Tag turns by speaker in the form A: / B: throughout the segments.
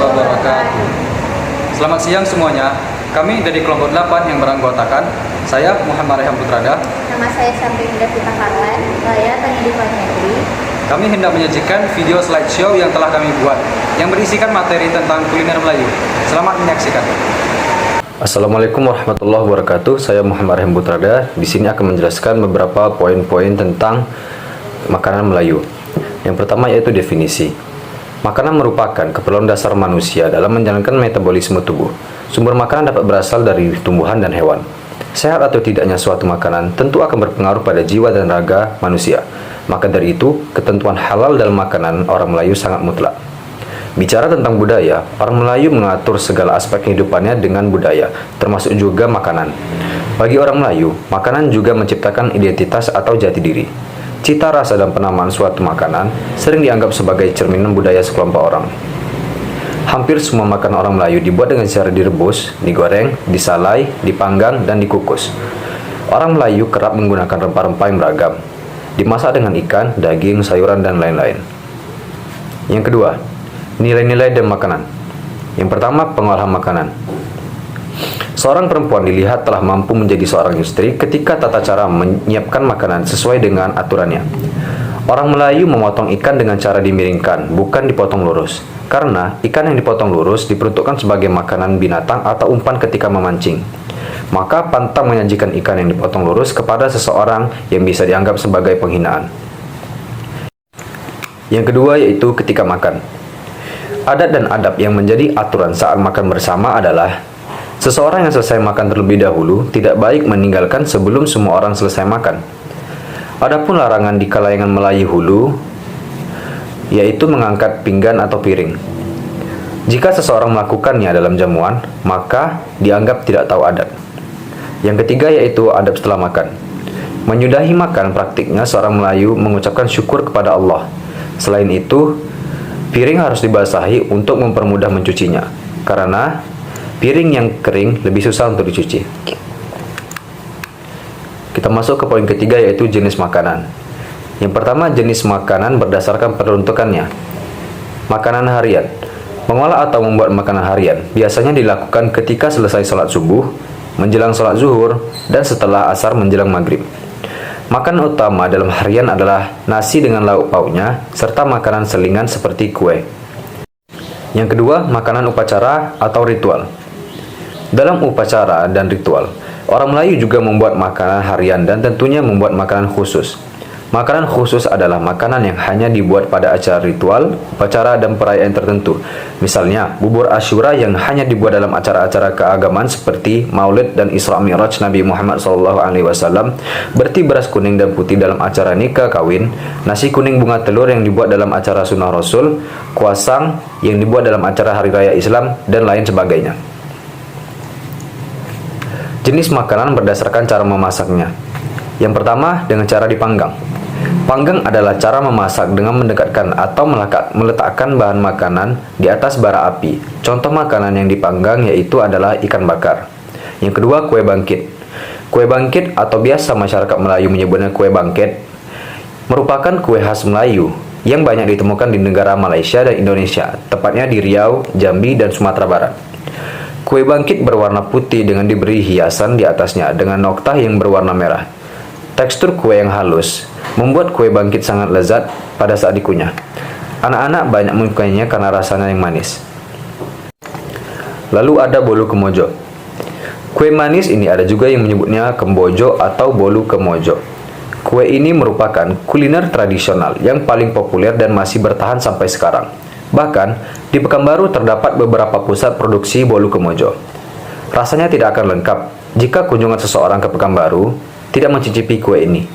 A: wabarakatuh. Selamat siang semuanya. Kami dari kelompok 8 yang beranggotakan saya Muhammad Rehan Putrada.
B: Nama saya Sampai Davita Karlan. Saya Tani Divan Hendri.
A: Kami hendak menyajikan video slideshow yang telah kami buat yang berisikan materi tentang kuliner Melayu. Selamat menyaksikan.
C: Assalamualaikum warahmatullahi wabarakatuh. Saya Muhammad Rehan Putrada. Di sini akan menjelaskan beberapa poin-poin tentang makanan Melayu. Yang pertama yaitu definisi. Makanan merupakan keperluan dasar manusia dalam menjalankan metabolisme tubuh. Sumber makanan dapat berasal dari tumbuhan dan hewan. Sehat atau tidaknya suatu makanan tentu akan berpengaruh pada jiwa dan raga manusia. Maka dari itu, ketentuan halal dalam makanan orang Melayu sangat mutlak. Bicara tentang budaya, orang Melayu mengatur segala aspek kehidupannya dengan budaya, termasuk juga makanan. Bagi orang Melayu, makanan juga menciptakan identitas atau jati diri. Cita rasa dan penamaan suatu makanan sering dianggap sebagai cerminan budaya sekelompok orang. Hampir semua makanan orang Melayu dibuat dengan cara direbus, digoreng, disalai, dipanggang, dan dikukus. Orang Melayu kerap menggunakan rempah-rempah yang beragam, dimasak dengan ikan, daging, sayuran, dan lain-lain. Yang kedua, nilai-nilai dan makanan. Yang pertama, pengolahan makanan. Seorang perempuan dilihat telah mampu menjadi seorang istri ketika tata cara menyiapkan makanan sesuai dengan aturannya. Orang Melayu memotong ikan dengan cara dimiringkan, bukan dipotong lurus. Karena ikan yang dipotong lurus diperuntukkan sebagai makanan binatang atau umpan ketika memancing. Maka pantang menyajikan ikan yang dipotong lurus kepada seseorang yang bisa dianggap sebagai penghinaan. Yang kedua yaitu ketika makan. Adat dan adab yang menjadi aturan saat makan bersama adalah seseorang yang selesai makan terlebih dahulu tidak baik meninggalkan sebelum semua orang selesai makan. Adapun larangan di kalangan Melayu hulu yaitu mengangkat pinggan atau piring. Jika seseorang melakukannya dalam jamuan, maka dianggap tidak tahu adat. Yang ketiga yaitu adab setelah makan. Menyudahi makan praktiknya seorang Melayu mengucapkan syukur kepada Allah. Selain itu, piring harus dibasahi untuk mempermudah mencucinya, karena piring yang kering lebih susah untuk dicuci. Kita masuk ke poin ketiga yaitu jenis makanan. Yang pertama, jenis makanan berdasarkan peruntukannya. Makanan harian. Mengolah atau membuat makanan harian biasanya dilakukan ketika selesai sholat subuh, menjelang sholat zuhur, dan setelah asar menjelang maghrib. Makanan utama dalam harian adalah nasi dengan lauk pauknya, serta makanan selingan seperti kue. Yang kedua, makanan upacara atau ritual. Dalam upacara dan ritual, orang Melayu juga membuat makanan harian dan tentunya membuat makanan khusus. Makanan khusus adalah makanan yang hanya dibuat pada acara ritual, upacara, dan perayaan tertentu. Misalnya, bubur Asyura yang hanya dibuat dalam acara-acara keagamaan seperti Maulid dan Isra Mi'raj Nabi Muhammad SAW, berti beras kuning dan putih dalam acara nikah kawin, nasi kuning bunga telur yang dibuat dalam acara sunnah Rasul, kuasang yang dibuat dalam acara hari raya Islam, dan lain sebagainya. Jenis makanan berdasarkan cara memasaknya. Yang pertama, dengan cara dipanggang. Panggang adalah cara memasak dengan mendekatkan atau meletakkan bahan makanan di atas bara api. Contoh makanan yang dipanggang yaitu adalah ikan bakar. Yang kedua, kue bangkit. Kue bangkit atau biasa masyarakat Melayu menyebutnya kue bangkit merupakan kue khas Melayu yang banyak ditemukan di negara Malaysia dan Indonesia, tepatnya di Riau, Jambi, dan Sumatera Barat. Kue bangkit berwarna putih dengan diberi hiasan di atasnya dengan noktah yang berwarna merah. Tekstur kue yang halus membuat kue bangkit sangat lezat pada saat dikunyah. Anak-anak banyak menyukainya karena rasanya yang manis. Lalu ada bolu kemojo. Kue manis ini ada juga yang menyebutnya kembojo atau bolu kemojo. Kue ini merupakan kuliner tradisional yang paling populer dan masih bertahan sampai sekarang. Bahkan, di Pekanbaru terdapat beberapa pusat produksi bolu kemojo. Rasanya tidak akan lengkap jika kunjungan seseorang ke Pekanbaru tidak mencicipi kue ini.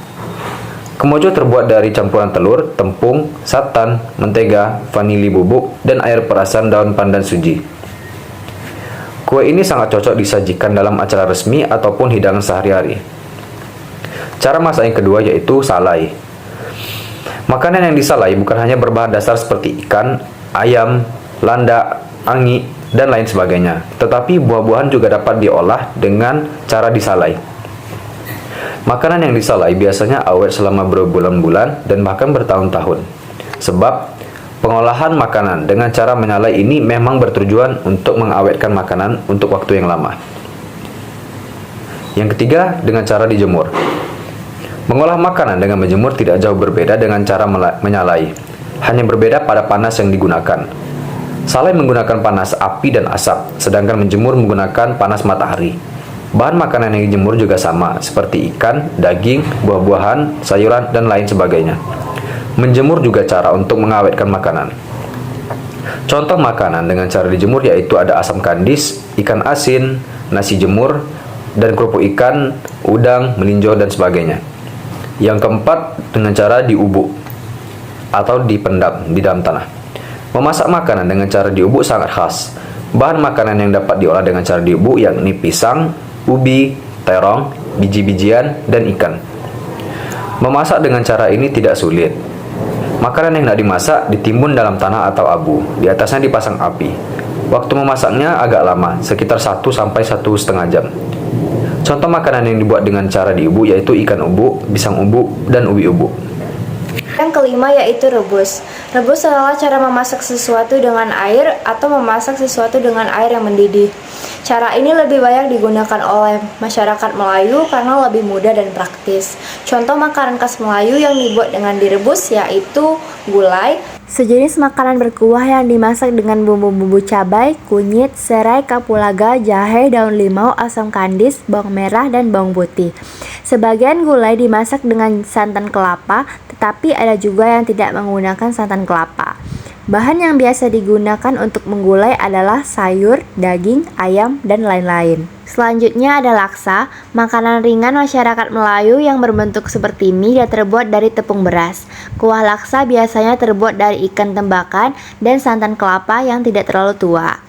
C: Kemojo terbuat dari campuran telur, tepung, santan, mentega, vanili bubuk, dan air perasan daun pandan suji. Kue ini sangat cocok disajikan dalam acara resmi ataupun hidangan sehari-hari. Cara masak yang kedua yaitu salai. Makanan yang disalai bukan hanya berbahan dasar seperti ikan, ayam, landak, angi, dan lain sebagainya, tetapi buah-buahan juga dapat diolah dengan cara disalai. Makanan yang disalai biasanya awet selama berbulan-bulan dan bahkan bertahun-tahun. Sebab Pengolahan makanan dengan cara menyalai ini memang bertujuan untuk mengawetkan makanan untuk waktu yang lama. Yang ketiga, dengan cara dijemur. Mengolah makanan dengan menjemur tidak jauh berbeda dengan cara menyalai. Hanya berbeda pada panas yang digunakan. Salai menggunakan panas api dan asap, sedangkan menjemur menggunakan panas matahari. Bahan makanan yang dijemur juga sama, seperti ikan, daging, buah-buahan, sayuran, dan lain sebagainya. Menjemur juga cara untuk mengawetkan makanan. Contoh makanan dengan cara dijemur yaitu ada asam kandis, ikan asin, nasi jemur, dan kerupuk ikan, udang, melinjo, dan sebagainya. Yang keempat, dengan cara diubuk atau dipendam di dalam tanah. Memasak makanan dengan cara diubuk sangat khas. Bahan makanan yang dapat diolah dengan cara diubuk yakni pisang, ubi, terong, biji-bijian, dan ikan. Memasak dengan cara ini tidak sulit. Makanan yang tidak dimasak ditimbun dalam tanah atau abu. Di atasnya dipasang api. Waktu memasaknya agak lama, sekitar 1-1,5 jam. Contoh makanan yang dibuat dengan cara diubuk yaitu ikan ubuk, pisang ubuk, dan ubi ubuk.
B: Yang kelima yaitu rebus. Rebus adalah cara memasak sesuatu dengan air atau memasak sesuatu dengan air yang mendidih. Cara ini lebih banyak digunakan oleh masyarakat Melayu karena lebih mudah dan praktis. Contoh makanan khas Melayu yang dibuat dengan direbus yaitu gulai, sejenis makanan berkuah yang dimasak dengan bumbu-bumbu cabai, kunyit, serai, kapulaga, jahe, daun limau, asam kandis, bawang merah, dan bawang putih. Sebagian gulai dimasak dengan santan kelapa, tetapi ada juga yang tidak menggunakan santan kelapa. Bahan yang biasa digunakan untuk menggulai adalah sayur, daging, ayam, dan lain-lain. Selanjutnya ada laksa, makanan ringan masyarakat Melayu yang berbentuk seperti mie dan terbuat dari tepung beras. Kuah laksa biasanya terbuat dari ikan tembakan dan santan kelapa yang tidak terlalu tua.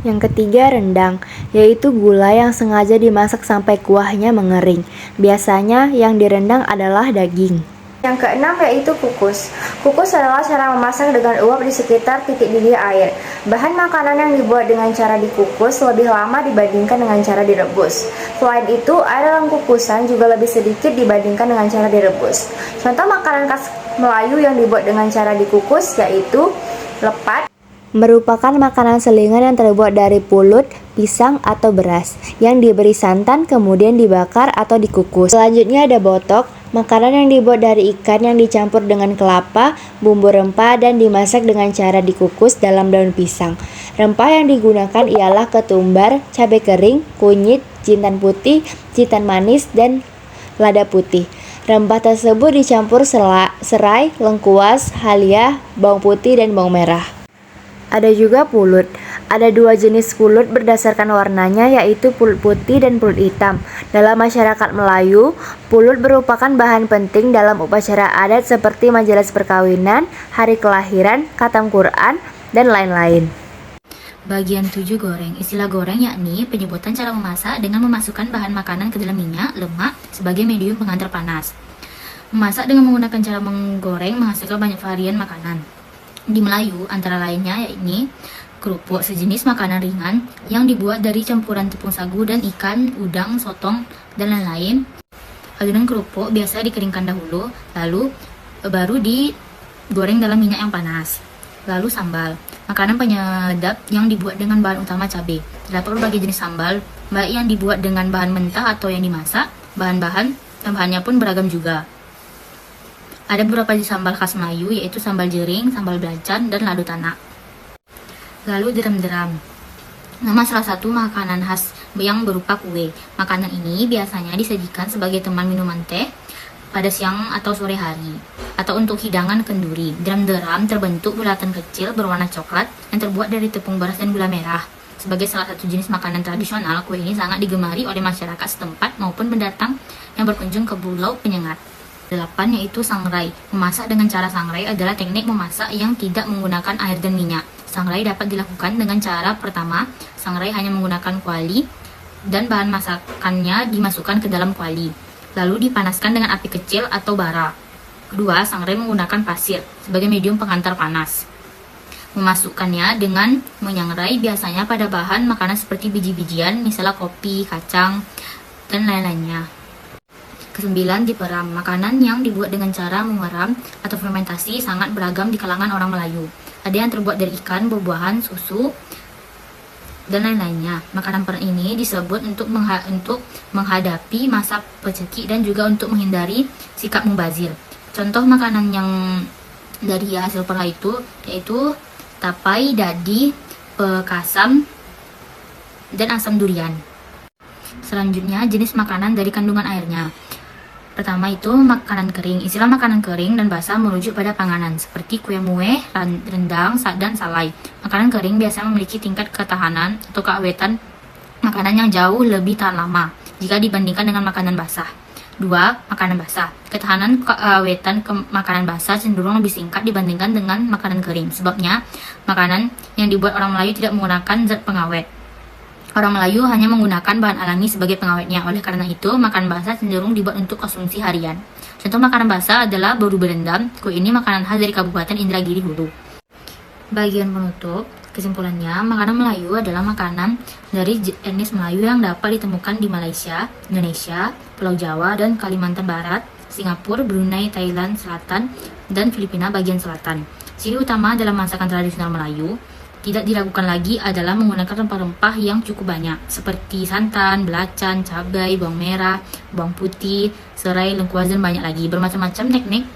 B: Yang ketiga rendang, yaitu gula yang sengaja dimasak sampai kuahnya mengering. Biasanya yang direndang adalah daging. Yang keenam yaitu kukus. Kukus adalah cara memasak dengan uap di sekitar titik didih air. Bahan makanan yang dibuat dengan cara dikukus lebih lama dibandingkan dengan cara direbus. Selain itu, air dalam kukusan juga lebih sedikit dibandingkan dengan cara direbus. Contoh makanan khas Melayu yang dibuat dengan cara dikukus yaitu lepat, merupakan makanan selingan yang terbuat dari pulut, pisang, atau beras yang diberi santan kemudian dibakar atau dikukus. Selanjutnya ada botok, makanan yang dibuat dari ikan yang dicampur dengan kelapa, bumbu rempah, dan dimasak dengan cara dikukus dalam daun pisang. Rempah yang digunakan ialah ketumbar, cabai kering, kunyit, jintan putih, jintan manis, dan lada putih. Rempah tersebut dicampur serai, lengkuas, halia, bawang putih, dan bawang merah. Ada juga pulut. Ada dua jenis pulut berdasarkan warnanya yaitu pulut putih dan pulut hitam. Dalam masyarakat Melayu, pulut merupakan bahan penting dalam upacara adat seperti majelis perkawinan, hari kelahiran, khatam Quran, dan lain-lain.
D: Bagian 7 goreng. Istilah goreng yakni penyebutan cara memasak dengan memasukkan bahan makanan ke dalam minyak, lemak sebagai medium penghantar panas. Memasak dengan menggunakan cara menggoreng menghasilkan banyak varian makanan. Di Melayu, antara lainnya yakni kerupuk, sejenis makanan ringan yang dibuat dari campuran tepung sagu dan ikan, udang, sotong, dan lain-lain. Adonan kerupuk biasa dikeringkan dahulu, lalu baru digoreng dalam minyak yang panas. Lalu sambal, makanan penyedap yang dibuat dengan bahan utama cabai. Terdapat berbagai jenis sambal, baik yang dibuat dengan bahan mentah atau yang dimasak. Bahan-bahan tambahannya pun beragam juga. Ada beberapa jenis sambal khas Melayu yaitu sambal jering, sambal belacan, dan lado tanak. Lalu deram-deram. Nama salah satu makanan khas yang berupa kue. Makanan ini biasanya disajikan sebagai teman minuman teh pada siang atau sore hari, atau untuk hidangan kenduri. Deram-deram terbentuk bulatan kecil berwarna coklat yang terbuat dari tepung beras dan gula merah. Sebagai salah satu jenis makanan tradisional, kue ini sangat digemari oleh masyarakat setempat maupun pendatang yang berkunjung ke Pulau Penyengat. 8 yaitu sangrai. Memasak dengan cara sangrai adalah teknik memasak yang tidak menggunakan air dan minyak. Sangrai dapat dilakukan dengan cara pertama, sangrai hanya menggunakan kuali dan bahan masakannya dimasukkan ke dalam kuali, lalu dipanaskan dengan api kecil atau bara. Kedua, sangrai menggunakan pasir sebagai medium penghantar panas. Memasukkannya dengan menyangrai biasanya pada bahan makanan seperti biji-bijian, misalnya kopi, kacang, dan lain-lainnya. Kesembilan, diperam. Makanan yang dibuat dengan cara mengeram atau fermentasi sangat beragam di kalangan orang Melayu. Ada yang terbuat dari ikan, buah-buahan, susu, dan lain-lainnya. Makanan peran ini disebut untuk menghadapi masa pecekik dan juga untuk menghindari sikap mubazir. Contoh makanan yang dari hasil perah itu yaitu tapai, dadi, pekasam, dan asam durian. Selanjutnya, jenis makanan dari kandungan airnya. Pertama itu makanan kering. Istilah makanan kering dan basah merujuk pada panganan seperti kue mue, rendang, dan salai. Makanan kering biasanya memiliki tingkat ketahanan atau keawetan makanan yang jauh lebih tahan lama jika dibandingkan dengan makanan basah. 2. Makanan basah. Ketahanan keawetan makanan basah cenderung lebih singkat dibandingkan dengan makanan kering. Sebabnya, makanan yang dibuat orang Melayu tidak menggunakan zat pengawet. Orang Melayu hanya menggunakan bahan alami sebagai pengawetnya. Oleh karena itu, makanan basah cenderung dibuat untuk konsumsi harian. Contoh makanan basah adalah beru berendam. Kue ini makanan khas dari Kabupaten Indragiri Hulu. Bagian penutup, kesimpulannya, makanan Melayu adalah makanan dari etnis Melayu yang dapat ditemukan di Malaysia, Indonesia, Pulau Jawa, dan Kalimantan Barat, Singapura, Brunei, Thailand Selatan, dan Filipina bagian selatan. Ciri utama dalam masakan tradisional Melayu tidak diragukan lagi adalah menggunakan rempah-rempah yang cukup banyak seperti santan, belacan, cabai, bawang merah, bawang putih, serai, lengkuas, dan banyak lagi. Bermacam-macam teknik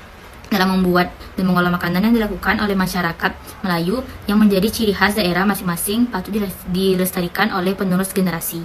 D: dalam membuat dan mengolah makanan yang dilakukan oleh masyarakat Melayu yang menjadi ciri khas daerah masing-masing patut dilestarikan oleh penerus generasi.